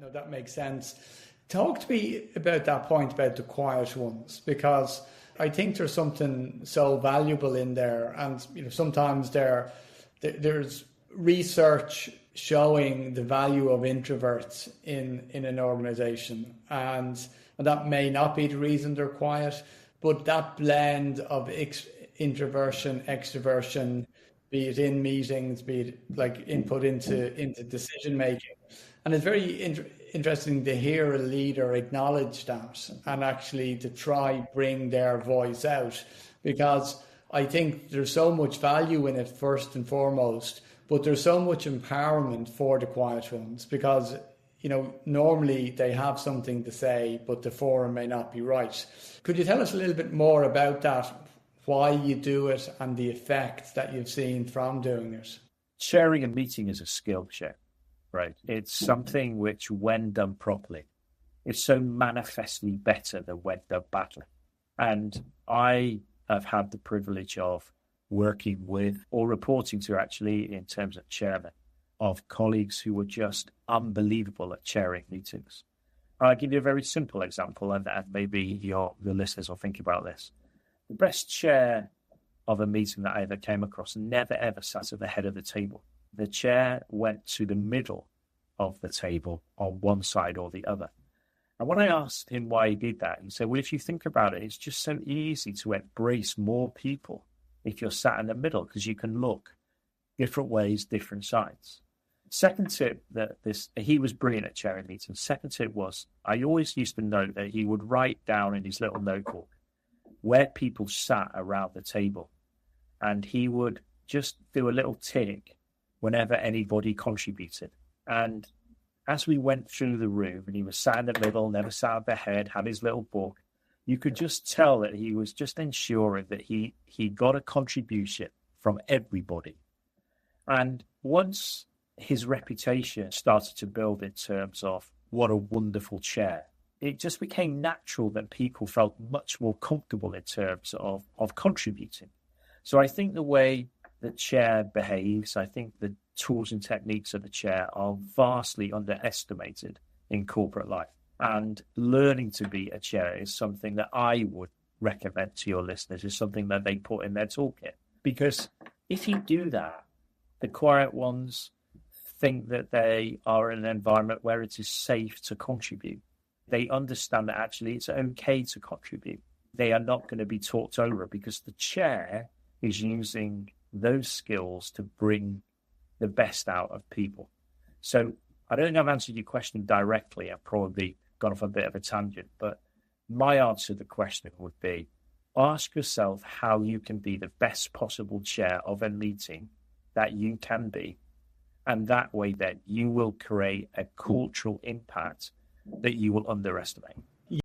no, that makes sense. Talk to me about that point about the quiet ones, because I think there's something so valuable in there. And sometimes there's research showing the value of introverts in an organization, and that may not be the reason they're quiet, but that blend of introversion, extroversion, be it in meetings, be it like input into decision making. And it's very interesting to hear a leader acknowledge that and actually to try bring their voice out, because I think there's so much value in it first and foremost, but there's so much empowerment for the quiet ones, because normally they have something to say, but the forum may not be right. Could you tell us a little bit more about that, why you do it and the effect that you've seen from doing it? Chairing a meeting is a skill, Shay, right? It's something which, when done properly, is so manifestly better than when done badly. And I have had the privilege of working with, or reporting to actually, in terms of chairman, of colleagues who were just unbelievable at chairing meetings. I'll give you a very simple example, and maybe your listeners will think about this. The best chair of a meeting that I ever came across never ever sat at the head of the table. The chair went to the middle of the table on one side or the other. And when I asked him why he did that, he said, well, if you think about it, it's just so easy to embrace more people if you're sat in the middle, because you can look different ways, different sides. Second tip, he was brilliant at chairing meetings. Second tip was, I always used to note that he would write down in his little notebook where people sat around the table. And he would just do a little tick whenever anybody contributed. And as we went through the room, and he was sat in the middle, never sat at the head, had his little book, you could just tell that he was just ensuring that he got a contribution from everybody. And once his reputation started to build in terms of what a wonderful chair, it just became natural that people felt much more comfortable in terms of contributing. So I think the way the chair behaves, I think the tools and techniques of the chair are vastly underestimated in corporate life. And learning to be a chair is something that I would recommend to your listeners, is something that they put in their toolkit. Because if you do that, the quiet ones think that they are in an environment where it is safe to contribute. They understand that actually it's okay to contribute. They are not going to be talked over, because the chair is using those skills to bring the best out of people. So I don't think I've answered your question directly. I've probably gone off a bit of a tangent, but my answer to the question would be, ask yourself how you can be the best possible chair of a meeting that you can be. And that way then you will create a cultural impact that you will underestimate.